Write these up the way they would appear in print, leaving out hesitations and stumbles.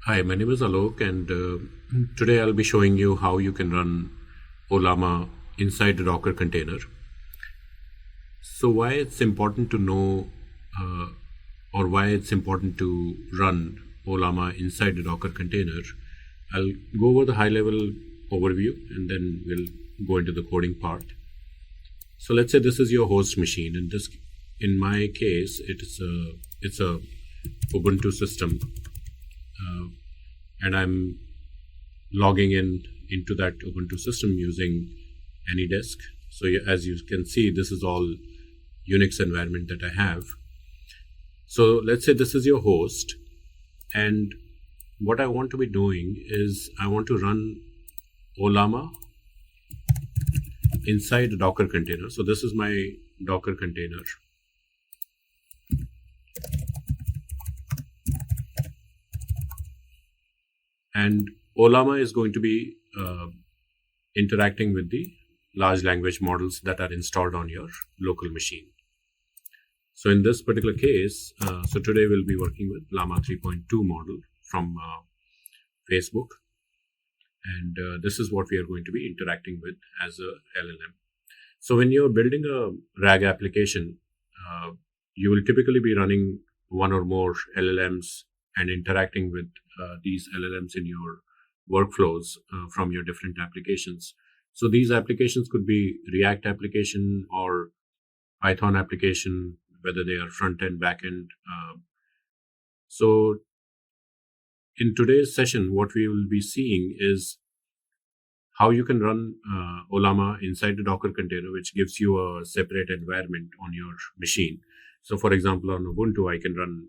Hi, my name is Alok, and today I'll be showing you how you can run Ollama inside a Docker container. So, why it's important to know, uh, or why it's important to run Ollama inside a Docker container? I'll go over the high-level overview, and then we'll go into the coding part. So, let's say this is your host machine, and in my case, it's a Ubuntu system. And I'm logging into that Ubuntu system using AnyDesk. So as you can see, this is all Unix environment that I have. So let's say this is your host, and what I want to be doing is I want to run Ollama inside a Docker container. So this is my Docker container. And Ollama is going to be interacting with the large language models that are installed on your local machine. So in this particular case, so today we'll be working with Llama 3.2 model from Facebook. And this is what we are going to be interacting with as a LLM. So when you're building a RAG application, you will typically be running one or more LLMs and interacting with these LLMs in your workflows from your different applications. So these applications could be React application or Python application, whether they are front end, back end. So in today's session, what we will be seeing is how you can run Ollama inside the Docker container, which gives you a separate environment on your machine. So for example, on Ubuntu, I can run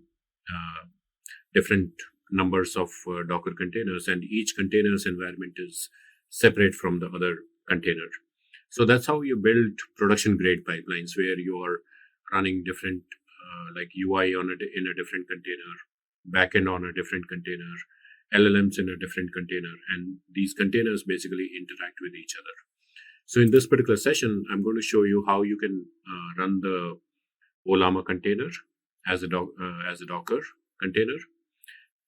different numbers of Docker containers, and each container's environment is separate from the other container. So that's how you build production grade pipelines, where you are running different like UI in a different container, backend on a different container, LLMs in a different container, and these containers basically interact with each other. So in this particular session, I'm going to show you how you can run the Ollama container as a Docker container.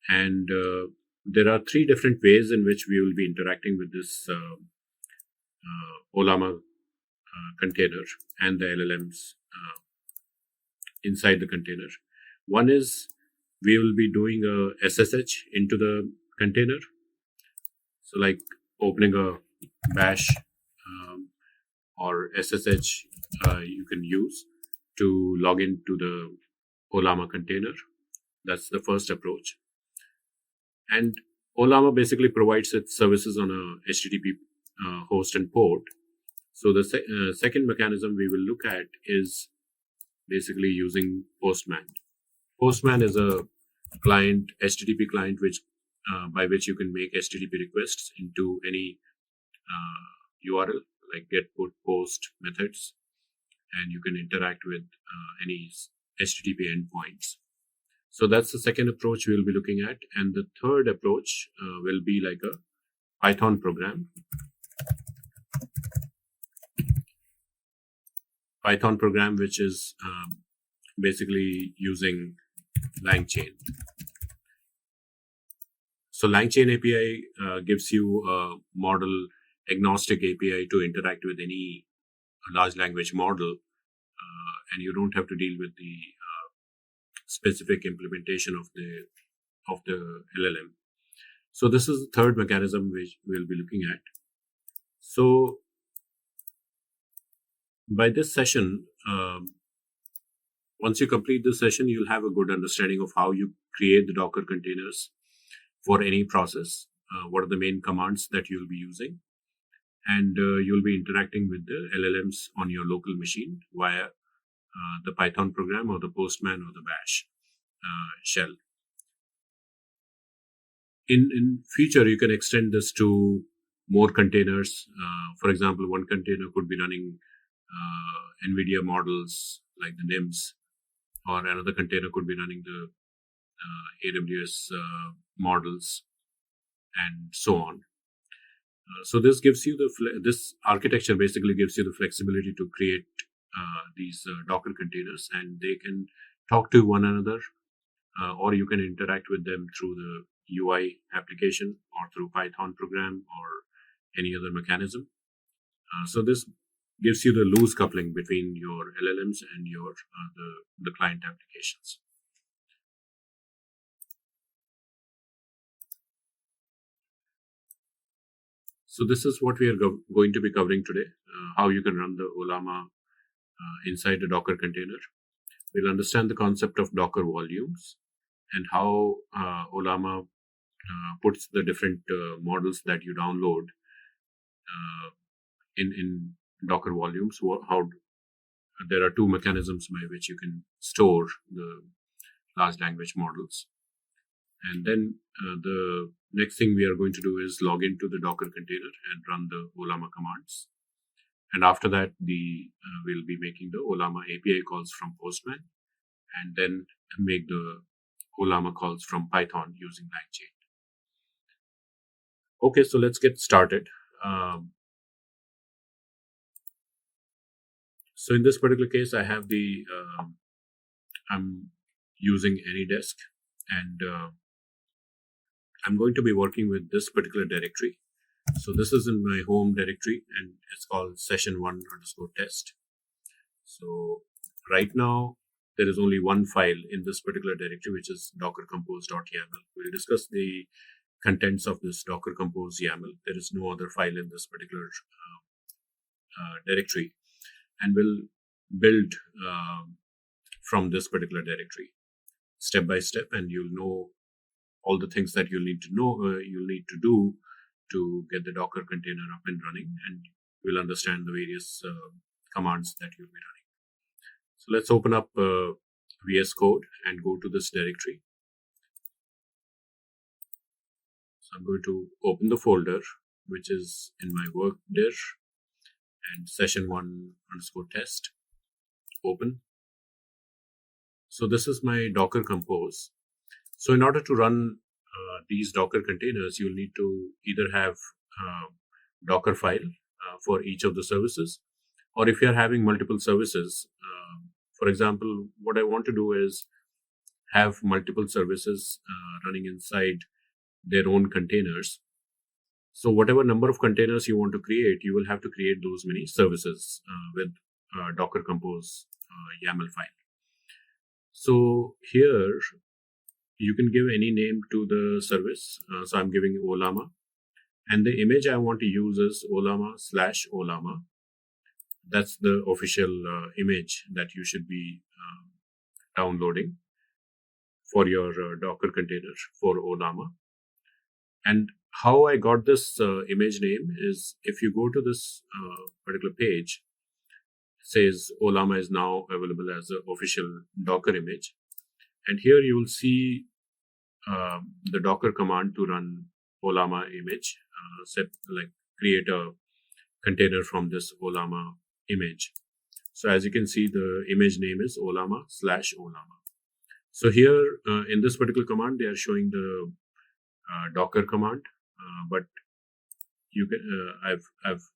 And there are three different ways in which we will be interacting with this Ollama container and the LLMs inside the container. One is we will be doing a SSH into the container. So like opening a bash or SSH you can use to log into the Ollama container. That's the first approach. And Ollama basically provides its services on a HTTP host and port. So the second mechanism we will look at is basically using Postman. Postman is a client, HTTP client, which by which you can make HTTP requests into any URL like get, put, post methods, and you can interact with any HTTP endpoints. So that's the second approach we'll be looking at. And the third approach will be like a Python program. Python program, which is basically using LangChain. So LangChain API gives you a model agnostic API to interact with any large language model, and you don't have to deal with the specific implementation of the LLM. So this is the third mechanism which we'll be looking at. So by this session, once you complete this session, you'll have a good understanding of how you create the Docker containers for any process, what are the main commands that you'll be using, and you'll be interacting with the LLMs on your local machine via the Python program or the Postman or the bash shell. In future, you can extend this to more containers. For example, one container could be running NVIDIA models like the NIMs, or another container could be running the AWS models, and so on. So this gives you this architecture basically gives you the flexibility to create these Docker containers, and they can talk to one another, or you can interact with them through the UI application or through Python program or any other mechanism. So this gives you the loose coupling between your LLMs and your the client applications. So this is what we are going to be covering today, how you can run the Ollama inside a Docker container. We'll understand the concept of Docker volumes and how Ollama puts the different models that you download in Docker volumes. How there are two mechanisms by which you can store the large language models. And then the next thing we are going to do is log into the Docker container and run the Ollama commands. And after that, we'll be making the Ollama API calls from Postman, and then make the Ollama calls from Python using LangChain. Okay, so let's get started. So in this particular case, I have I'm using AnyDesk, and I'm going to be working with this particular directory. So this is in my home directory, and it's called session1_test. So right now, there is only one file in this particular directory, which is dockercompose.yaml. We'll discuss the contents of this Docker Compose YAML. There is no other file in this particular directory, and we'll build from this particular directory step by step, and you'll know all the things that you'll need to know, you'll need to do to get the Docker container up and running, and we'll understand the various commands that you'll be running. So let's open up VS Code and go to this directory. So I'm going to open the folder, which is in my work dir, and session1_test. Open. So this is my Docker Compose. So in order to run these Docker containers, you'll need to either have Docker file for each of the services, or if you're having multiple services, for example, what I want to do is have multiple services running inside their own containers. So whatever number of containers you want to create, you will have to create those many services with Docker Compose YAML file. So here you can give any name to the service. So I'm giving Ollama, and the image I want to use is Ollama/Ollama. That's the official image that you should be downloading for your Docker container for Ollama. And how I got this image name is, if you go to this particular page, it says Ollama is now available as the official Docker image. And here you will see the Docker command to run Ollama image, create a container from this Ollama image. So as you can see, the image name is Ollama/Ollama. So here in this particular command, they are showing the Docker command, but you can I've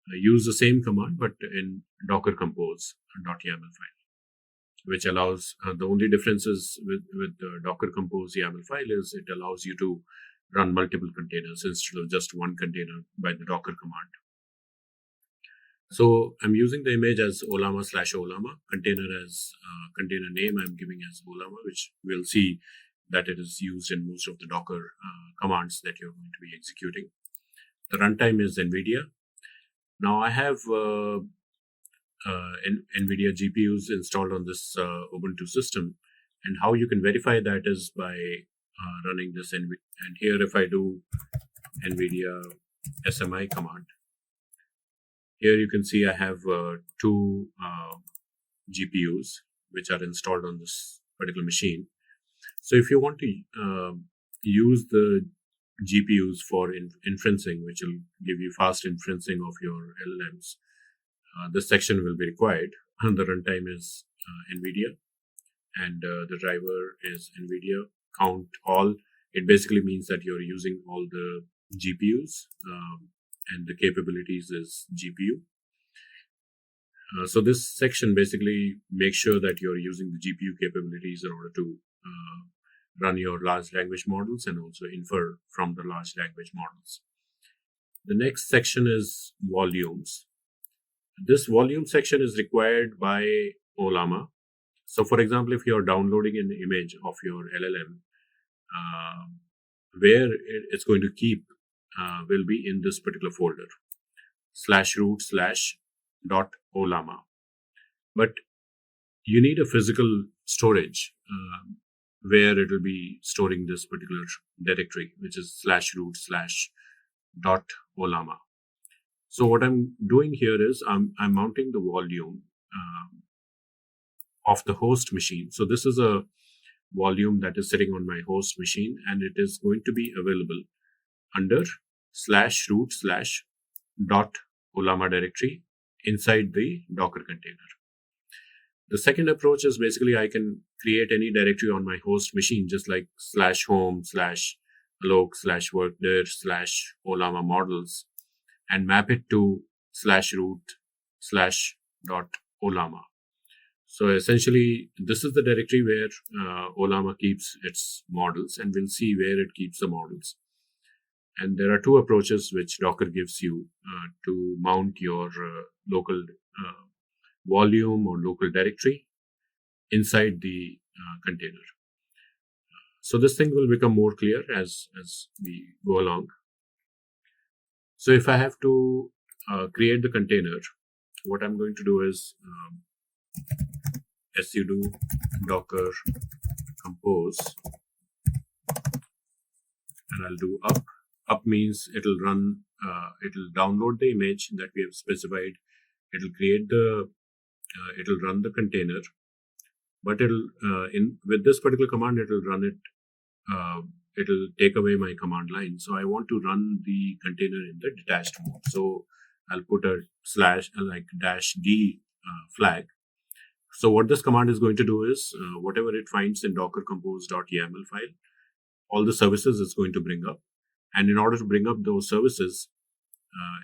used the same command but in Docker Compose.yaml file, which allows the only differences with the Docker Compose YAML file is it allows you to run multiple containers instead of just one container by the Docker command. So I'm using the image as Ollama/Ollama, container name I'm giving as Ollama, which we'll see that it is used in most of the Docker commands that you're going to be executing. The runtime is NVIDIA. Now I have NVIDIA GPUs installed on this Ubuntu system, and how you can verify that is by running this NVIDIA. And here if I do NVIDIA SMI command, here you can see I have two GPUs which are installed on this particular machine. So if you want to use the GPUs for inferencing, which will give you fast inferencing of your LLMs, this section will be required. And the runtime is NVIDIA, and the driver is NVIDIA count all. It basically means that you're using all the GPUs, and the capabilities is GPU. So this section basically makes sure that you're using the GPU capabilities in order to run your large language models and also infer from the large language models. The next section is volumes. This volume section is required by Ollama. So for example, if you're downloading an image of your LLM, where it's going to keep will be in this particular folder, /root/.ollama. But you need a physical storage where it will be storing this particular directory, which is /root/.ollama. So what I'm doing here is I'm mounting the volume of the host machine. So this is a volume that is sitting on my host machine, and it is going to be available under /root/.ollama directory inside the Docker container. The second approach is basically I can create any directory on my host machine, just like /home/alloc/workdir/ollama models, and map it to /root/.ollama. So essentially, this is the directory where Ollama keeps its models, and we'll see where it keeps the models. And there are two approaches which Docker gives you to mount your local volume or local directory inside the container. So this thing will become more clear as we go along. So if I have to create the container, what I'm going to do is sudo docker compose, and I'll do up. Up means it'll run, it'll download the image that we have specified. It'll create it'll run the container, but it'll with this particular command, it'll run it. It'll take away my command line. So I want to run the container in the detached mode. So I'll put a /-d flag. So what this command is going to do is whatever it finds in docker compose.yaml file, all the services it's going to bring up. And in order to bring up those services,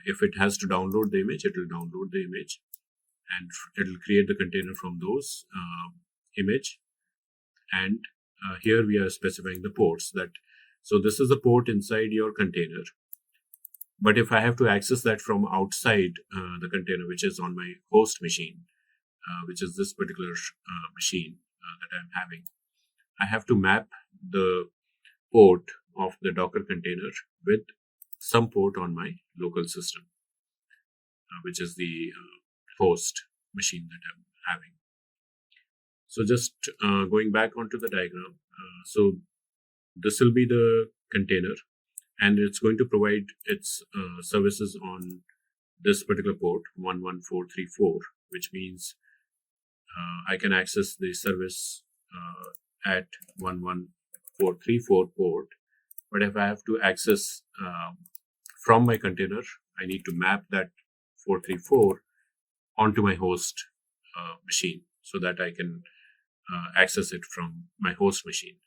if it has to download the image, it will download the image, and it will create the container from those image. And here we are specifying the ports that, so this is the port inside your container. But if I have to access that from outside the container, which is on my host machine, which is this particular machine that I'm having, I have to map the port of the Docker container with some port on my local system, which is the host machine that I'm having. So just going back onto the diagram, so this will be the container, and it's going to provide its services on this particular port 11434, which means I can access the service at 11434 port. But if I have to access from my container, I need to map that 434 onto my host machine so that I can access it from my host machine.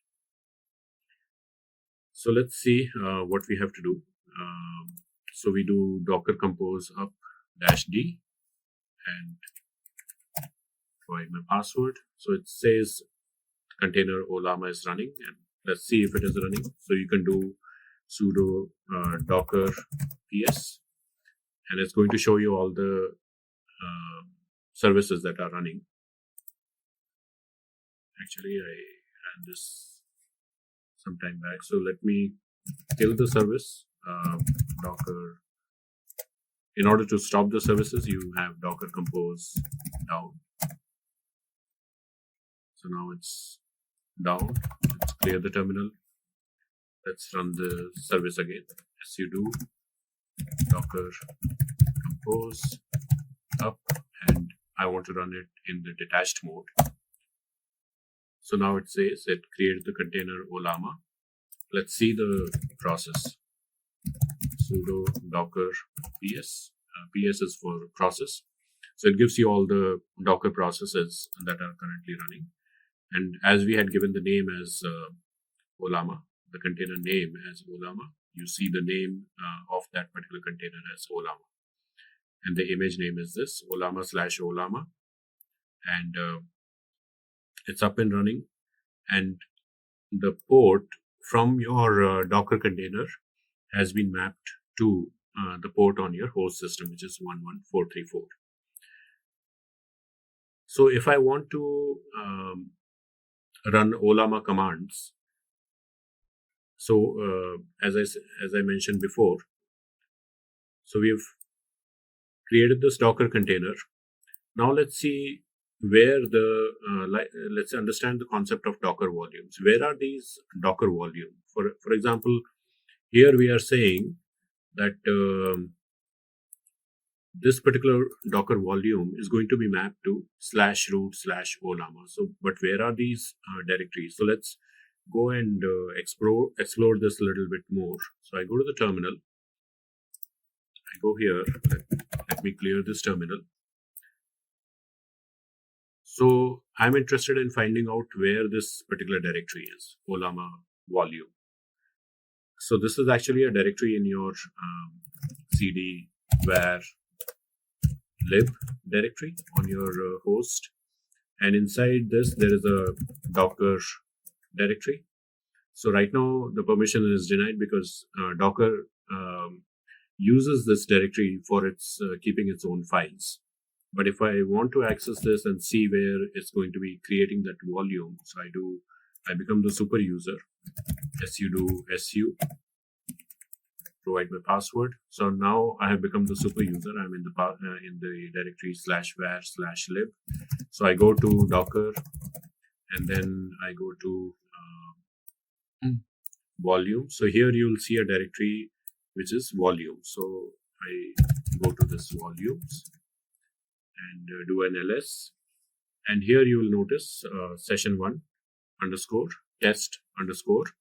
So let's see what we have to do. So we do docker compose up -d and provide my password. So it says container Ollama is running, and let's see if it is running. So you can do sudo docker ps, and it's going to show you all the services that are running. Actually, I ran this some time back. So let me kill the service. Docker. In order to stop the services, you have docker compose down. So now it's down. Let's clear the terminal. Let's run the service again. sudo docker compose up, and I want to run it in the detached mode. So now it says it created the container Ollama. Let's see the process. Sudo docker ps. PS is for process. So it gives you all the Docker processes that are currently running. And as we had given the name as Ollama, the container name as Ollama, you see the name of that particular container as Ollama. And the image name is this, Ollama/Ollama. And it's up and running. And the port from your Docker container has been mapped to the port on your host system, which is 11434. So if I want to run Ollama commands, so as I mentioned before, so we've created this Docker container. Now let's see where let's understand the concept of Docker volumes. Where are these Docker volumes? For example, here we are saying that this particular Docker volume is going to be mapped to /root/Ollama. So, but where are these directories? So let's go and explore this a little bit more. So I go to the terminal. I go here. Let me clear this terminal. So I'm interested in finding out where this particular directory is, Ollama volume. So this is actually a directory in your cd var lib directory on your host, and inside this there is a Docker directory. So right now the permission is denied because Docker uses this directory for its keeping its own files. But if I want to access this and see where it's going to be creating that volume, so I become the super user. su provide my password. So now I have become the super user. I'm in the directory /var/lib. So I go to Docker, and then I go to volume. So here you'll see a directory which is volume. So I go to this volumes and do an ls, and here you will notice session1 _ test _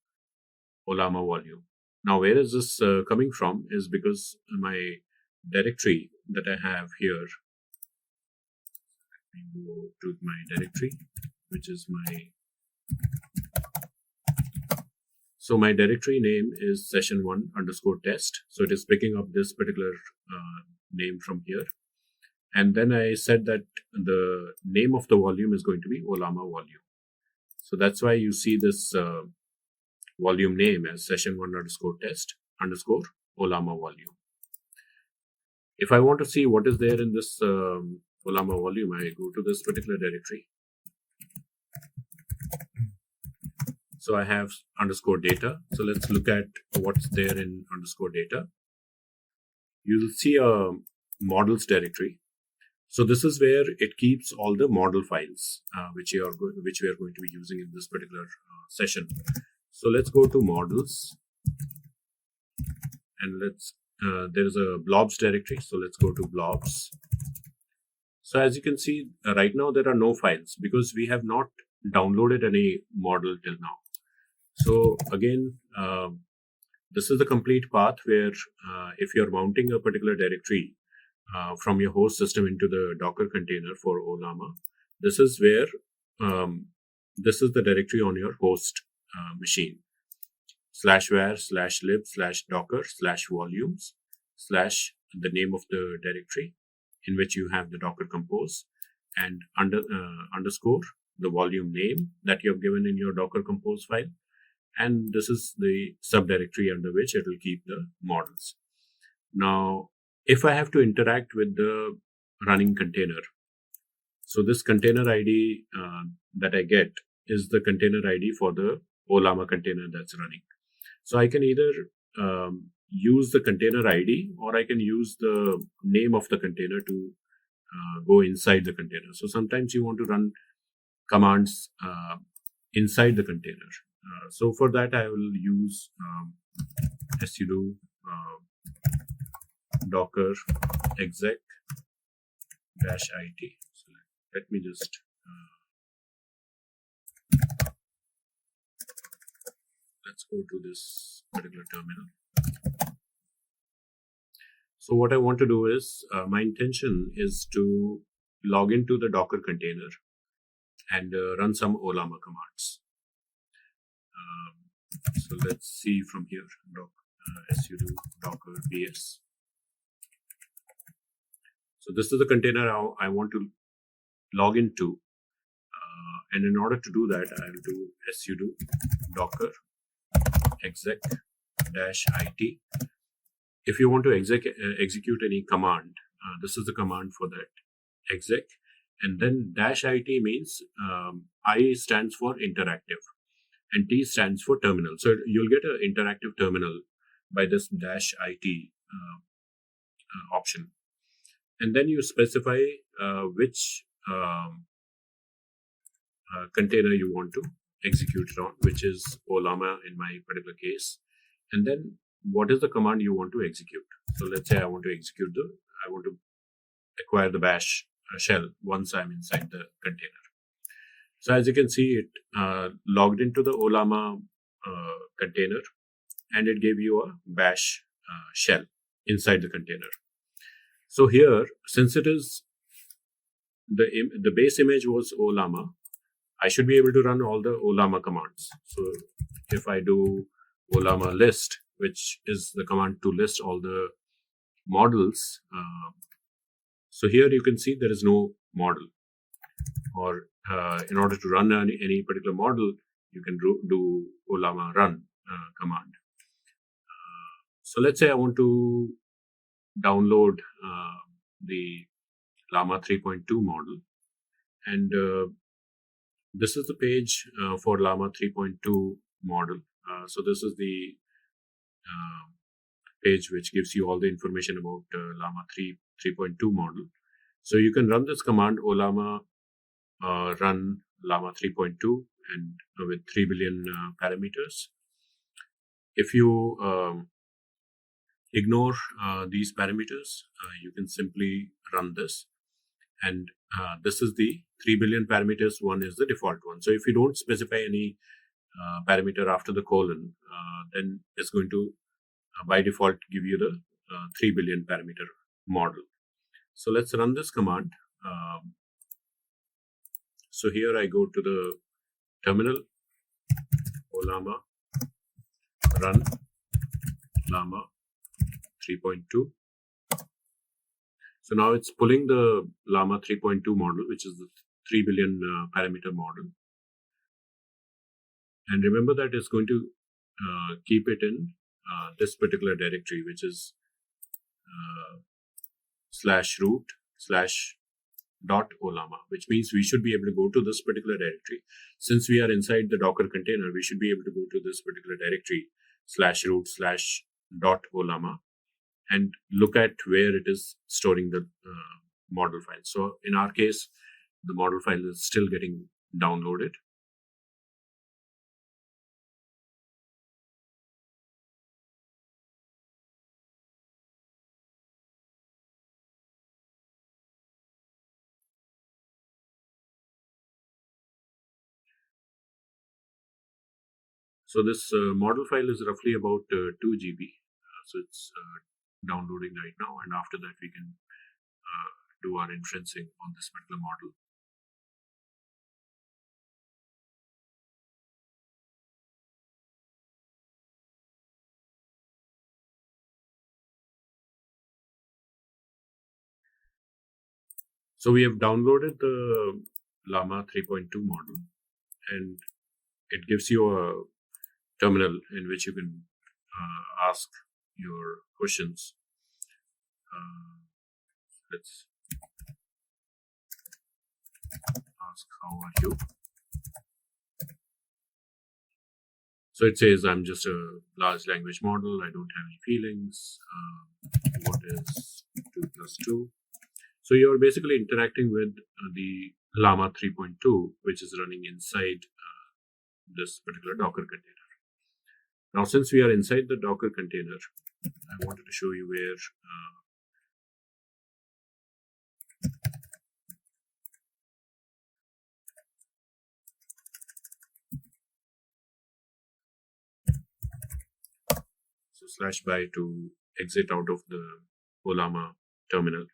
Ollama volume. Now where is this coming from is because my directory that I have here, let me go to my directory, which is so my directory name is session1 _ test. So it is picking up this particular name from here. And then I said that the name of the volume is going to be Ollama volume. So that's why you see this volume name as session1 _ test _ Ollama volume. If I want to see what is there in this Ollama volume, I go to this particular directory. So I have _data. So let's look at what's there in _data. You'll see a models directory. So this is where it keeps all the model files, which we are going to be using in this particular session. So let's go to models, and there is a blobs directory. So let's go to blobs. So as you can see, right now there are no files because we have not downloaded any model till now. So again, this is the complete path where if you're mounting a particular directory from your host system into the Docker container for Ollama, this is where this is the directory on your host machine, /var/lib/docker/volumes/ the name of the directory in which you have the Docker compose, and underscore the volume name that you have given in your Docker compose file, and this is the subdirectory under which it will keep the models. Now if I have to interact with the running container, so this container ID that I get is the container ID for the Ollama container that's running. So I can either use the container ID, or I can use the name of the container to go inside the container. So sometimes you want to run commands inside the container. So for that I will use sudo docker exec -it. So let me just let's go to this particular terminal. So what I want to do is, my intention is to log into the Docker container and run some Ollama commands. So let's see from here, sudo docker ps. So this is the container I want to log into, and in order to do that, I will do sudo docker exec -it. If you want to execute any command, this is the command for that, exec, and then -it means I stands for interactive and T stands for terminal. So you'll get an interactive terminal by this -it option. And then you specify which container you want to execute it on, which is Ollama in my particular case. And then what is the command you want to execute? So let's say I want to acquire the bash shell once I'm inside the container. So as you can see, it logged into the Ollama container, and it gave you a bash shell inside the container. So here, since it is the base image was Ollama, I should be able to run all the Ollama commands. So if I do Ollama list, which is the command to list all the models, so here you can see there is no model, or in order to run any particular model, you can do Ollama run command. So let's say I want to download the Llama 3.2 model, and this is the page for Llama 3.2 model. So this is the page which gives you all the information about Llama 3.2 model. So you can run this command Ollama run Llama 3.2 and with 3 billion parameters. If you ignore these parameters, you can simply run this, and this is the 3 billion parameters one is the default one. So if you don't specify any parameter after the colon, then it's going to by default give you the 3 billion parameter model. So let's run this command. So here I go to the terminal, Ollama run Llama 3.2. So now it's pulling the Llama 3.2 model, which is the 3 billion parameter model. And remember that it's going to keep it in this particular directory, which is /root/.ollama, which means we should be able to go to this particular directory. Since we are inside the Docker container, we should be able to go to this particular directory /root/.ollama and look at where it is storing the model file. So in our case, the model file is still getting downloaded. So this model file is roughly about 2 GB. So it's downloading right now, and after that we can do our inferencing on this particular model. So we have downloaded the Llama 3.2 model, and it gives you a terminal in which you can ask your questions. Let's ask, how are you? So it says, I'm just a large language model. I don't have any feelings. What is 2 plus 2? So you're basically interacting with the Llama 3.2, which is running inside this particular Docker container. Now, since we are inside the Docker container, I wanted to show you where /by to exit out of the Ollama terminal.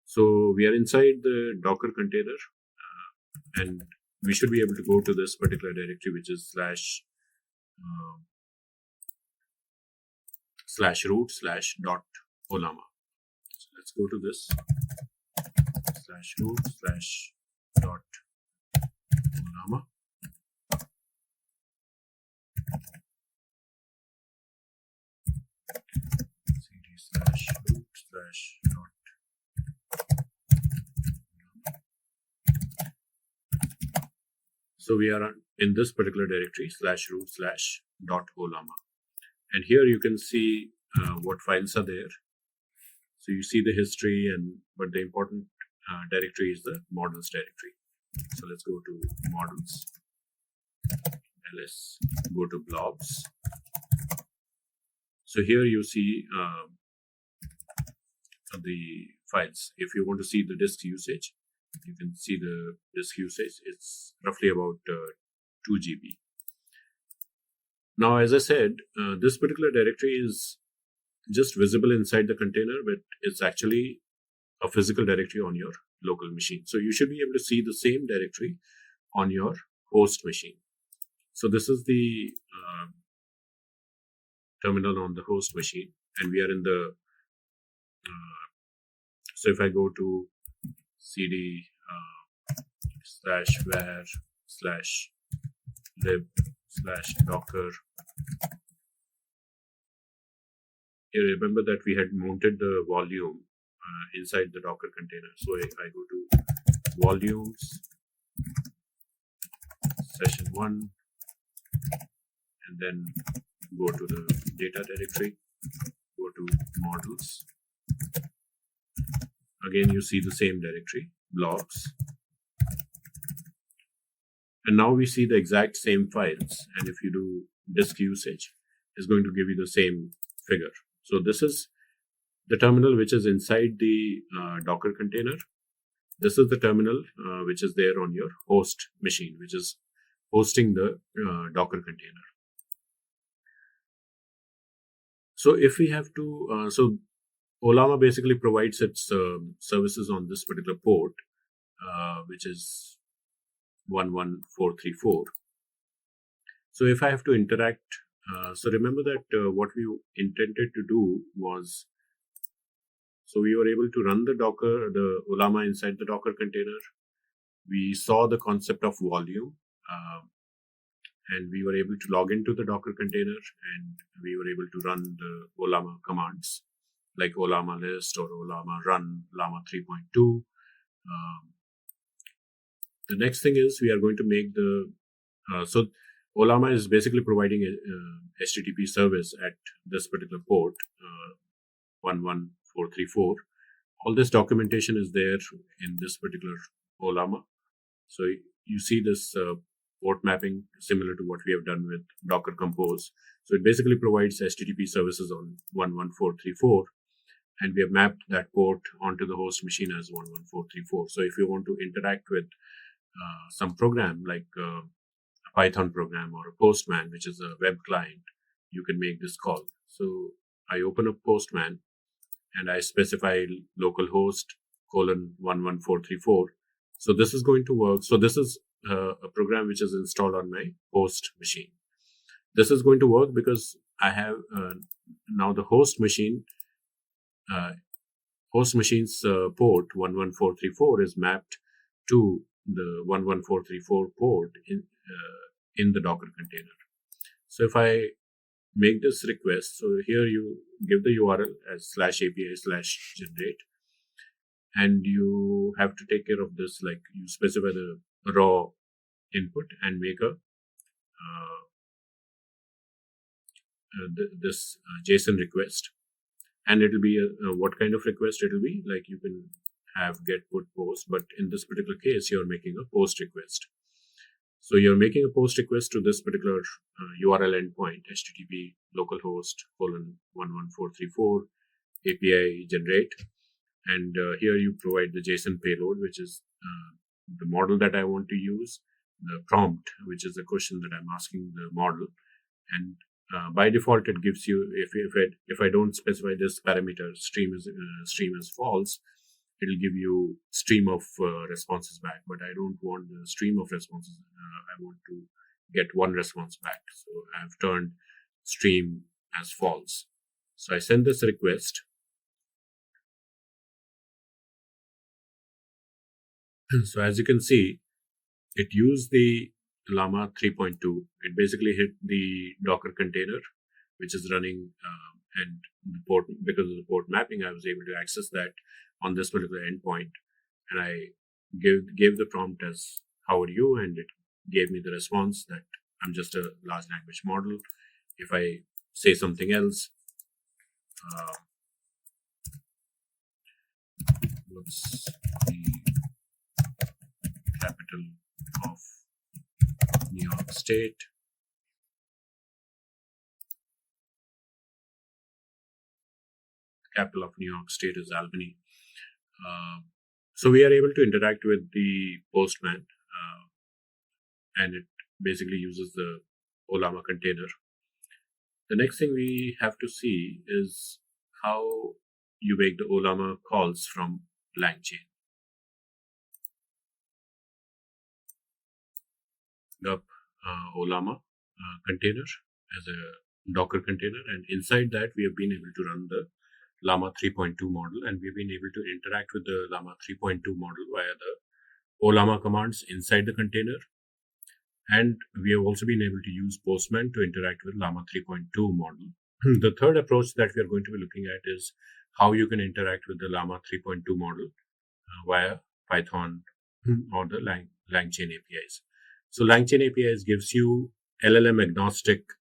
So we are inside the Docker container, and we should be able to go to this particular directory, which is /root/.ollama. So let's go to this /root/.ollama. slash so we are in this particular directory slash root slash dot Ollama, and here you can see what files are there. So you see the history, but the important directory is the models directory. So let's go to models, ls, go to blobs. So here you see the files. If you want to see the disk usage, you can see the disk usage. It's roughly about 2 GB. Now, as I said, this particular directory is just visible inside the container, but it's actually a physical directory on your local machine. So you should be able to see the same directory on your host machine. So this is the terminal on the host machine, and we are in the so if I go to cd slash var slash lib slash docker, you remember that we had mounted the volume inside the Docker container. So if I go to volumes session 1 and then go to the data directory, go to models. Again, you see the same directory, blobs. And now we see the exact same files. And if you do disk usage, it's going to give you the same figure. So this is the terminal which is inside the Docker container. This is the terminal which is there on your host machine, which is hosting the Docker container. So if we have to, so Ollama basically provides its services on this particular port, which is 11434. So if I have to interact, so remember that what we intended to do was, so we were able to run the Docker, the Ollama inside the Docker container. We saw the concept of volume, and we were able to log into the Docker container, and we were able to run the Ollama commands like Ollama list or Ollama run Llama 3.2. The next thing is we are going to make the, so Ollama is basically providing a HTTP service at this particular port, 11434. All this documentation is there in this particular Ollama. So you see this port mapping similar to what we have done with Docker Compose. So it basically provides HTTP services on 11434, and we have mapped that port onto the host machine as 11434. So if you want to interact with some program like a Python program or a Postman, which is a web client, you can make this call. So I open up Postman and I specify localhost :11434. So this is going to work. So this is a program which is installed on my host machine. This is going to work because I have now the host machine. Host machine's port 11434 is mapped to the 11434 port in the Docker container. So if I make this request, so here you give the URL as /API/generate, and you have to take care of this, like you specify the raw input and make a this JSON request, and it will be what kind of request it will be. Like you can have get, put, post, but in this particular case you're making a post request. So you're making a post request to this particular URL endpoint, HTTP localhost :11434 API generate, and here you provide the JSON payload, which is the model that I want to use, the prompt, which is the question that I'm asking the model, and by default it gives you, if I don't specify this parameter, stream is false, it will give you stream of responses back, but I don't want the stream of responses. I want to get one response back. So I've turned stream as false. So I send this request. So as you can see, it used the Llama 3.2. It basically hit the Docker container, which is running and the port, because of the port mapping, I was able to access that on this particular endpoint, and I gave the prompt as "How are you?" and it gave me the response that I'm just a large language model. If I say something else, uh, what's the capital of New York State? Capital of New York State is Albany. So we are able to interact with the Postman, and it basically uses the Ollama container. The next thing we have to see is how you make the Ollama calls from LangChain. Up Ollama container as a Docker container, and inside that we have been able to run the Llama 3.2 model, and we've been able to interact with the Llama 3.2 model via the Ollama commands inside the container. And we have also been able to use Postman to interact with Llama 3.2 model. The third approach that we are going to be looking at is how you can interact with the Llama 3.2 model via Python or the LangChain APIs. So LangChain APIs gives you LLM agnostic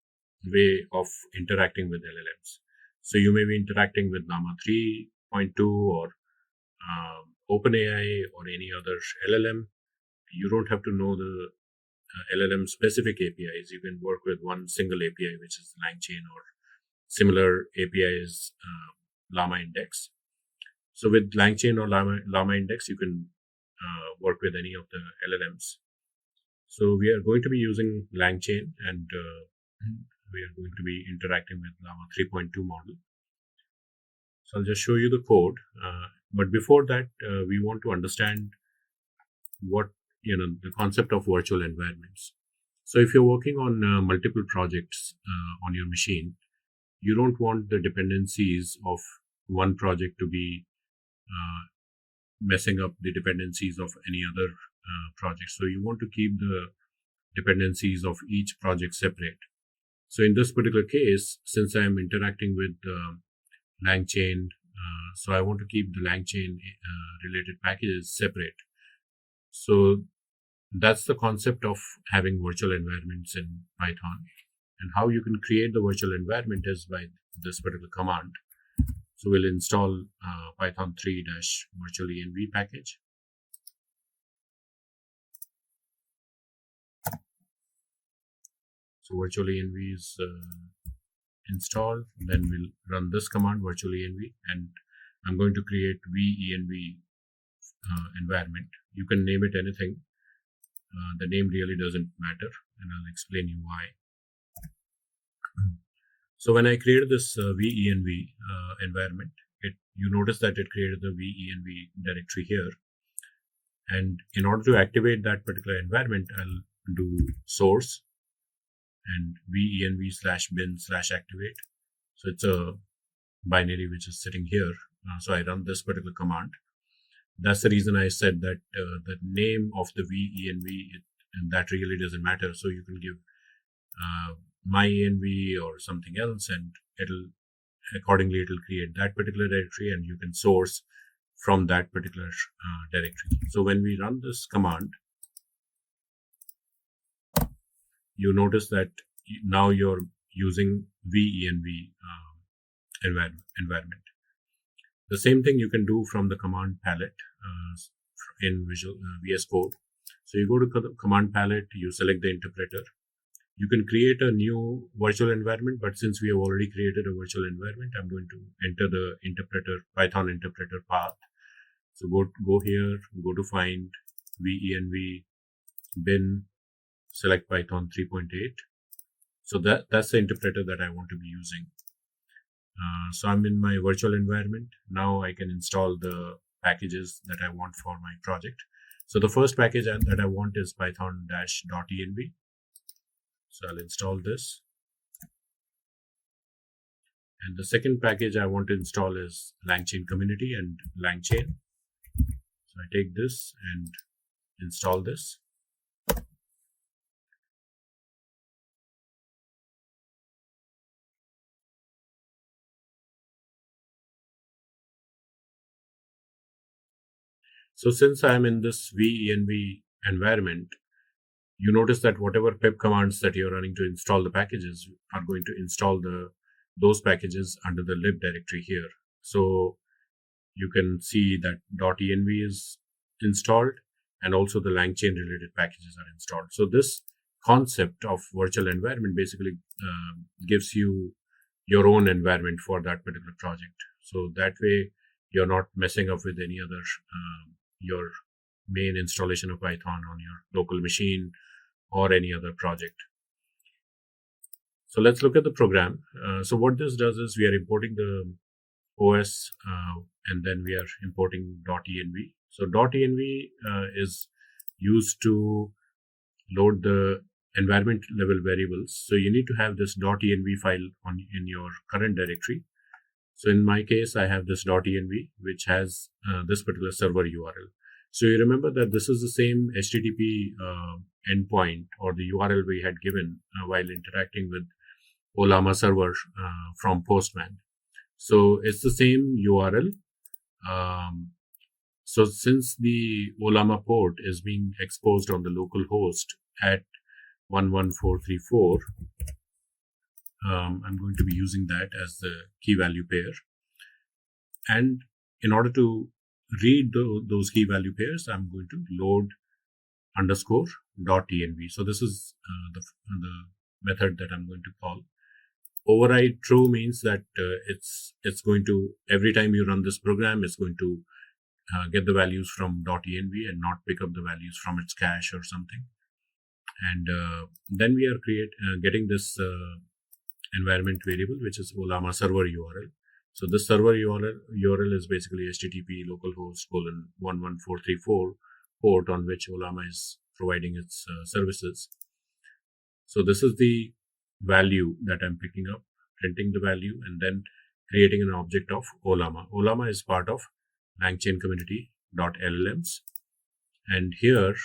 way of interacting with LLMs. So you may be interacting with Llama 3.2 or OpenAI or any other LLM. You don't have to know the LLM specific APIs. You can work with one single API, which is LangChain, or similar APIs, Llama Index. So with LangChain or Llama Index, you can work with any of the LLMs. So we are going to be using LangChain, and we are going to be interacting with Llama 3.2 model. So I'll just show you the code. But before that, we want to understand what the concept of virtual environments. So if you're working on multiple projects on your machine, you don't want the dependencies of one project to be messing up the dependencies of any other project. So you want to keep the dependencies of each project separate. So in this particular case, since I am interacting with LangChain, so I want to keep the LangChain related packages separate. So that's the concept of having virtual environments in Python. And how you can create the virtual environment is by this particular command. So we'll install Python 3-virtualenv package. So virtualenv is installed. Then we'll run this command virtualenv, and I'm going to create venv environment. You can name it anything. The name really doesn't matter, and I'll explain you why. So when I created this venv environment, you notice that it created the venv directory here. And in order to activate that particular environment, I'll do source and venv/bin/activate. So it's a binary which is sitting here. So I run this particular command. That's the reason I said that the name of the venv, and that really doesn't matter. So you can give myenv or something else, and it'll create that particular directory, and you can source from that particular directory. So when we run this command, you notice that now you're using venv environment. The same thing you can do from the command palette in VS Code. So you go to the command palette, you select the interpreter. You can create a new virtual environment, but since we have already created a virtual environment, I'm going to enter the Python interpreter path. So go here, go to find venv bin, select Python 3.8. So that's the interpreter that I want to be using. So I'm in my virtual environment. Now I can install the packages that I want for my project. So the first package that I want is python-.env. So I'll install this. And the second package I want to install is LangChain community and LangChain. So I take this and install this. So since I am in this venv environment, you notice that whatever pip commands that you're running to install the packages are going to install those packages under the lib directory here. So you can see that .env is installed, and also the LangChain related packages are installed. So this concept of virtual environment basically gives you your own environment for that particular project. So that way you're not messing up with any other your main installation of Python on your local machine or any other project. So let's look at the program. So what this does is we are importing the OS and then we are importing .env. So .env is used to load the environment level variables. So you need to have this .env file in your current directory. So in my case, I have this .env, which has this particular server URL. So you remember that this is the same HTTP endpoint or the URL we had given while interacting with Ollama server from Postman. So it's the same URL. So since the Ollama port is being exposed on the local host at 11434, I'm going to be using that as the key value pair. And in order to read those key value pairs, I'm going to load underscore .env. So this is the method that I'm going to call. Override true means that it's going to, every time you run this program, it's going to get the values from .env and not pick up the values from its cache or something. And then we are getting this environment variable, which is Ollama server URL. So this server URL is basically HTTP localhost :11434 port on which Ollama is providing its services. So this is the value that I'm picking up, printing the value, and then creating an object of Ollama. Ollama is part of LangChain community.llms, and here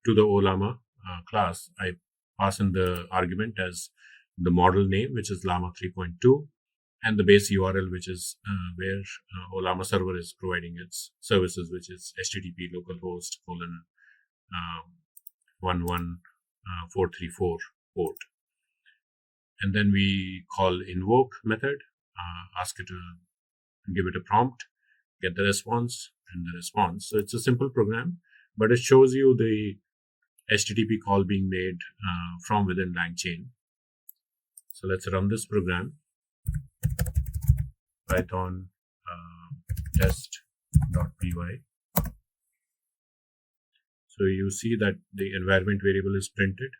to the Ollama class, I pass in the argument as the model name, which is Llama 3.2, and the base URL, which is where Ollama server is providing its services, which is HTTP localhost :11434 port. And then we call invoke method, ask it to give it a prompt, get the response, and the response. So it's a simple program, but it shows you the HTTP call being made from within LangChain. So let's run this program. Python test.py. So you see that the environment variable is printed,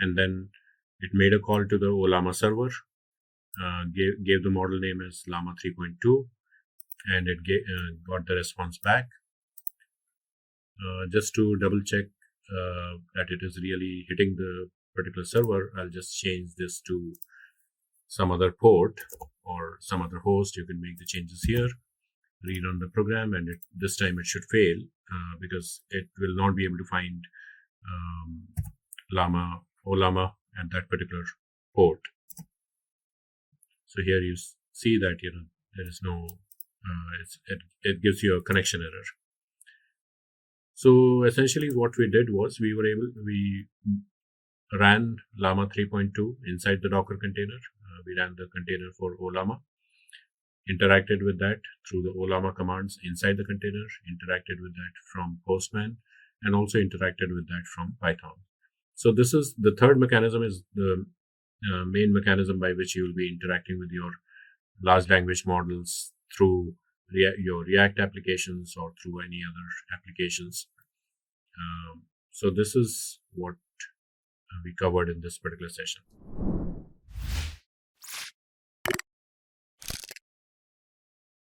and then it made a call to the Ollama server, gave the model name as Llama 3.2, and it got the response back. Just to double check that it is really hitting the particular server, I'll just change this to some other port or some other host. You can make the changes here, rerun the program, and this time it should fail because it will not be able to find Ollama at that particular port. So here you see that there is no it gives you a connection error. So essentially what we did was we ran Llama 3.2 inside the Docker container. We ran the container for Ollama, interacted with that through the Ollama commands inside the container, interacted with that from Postman, and also interacted with that from Python. So this is the third mechanism, is the main mechanism by which you will be interacting with your large language models through your React applications or through any other applications. So this is what we covered in this particular session.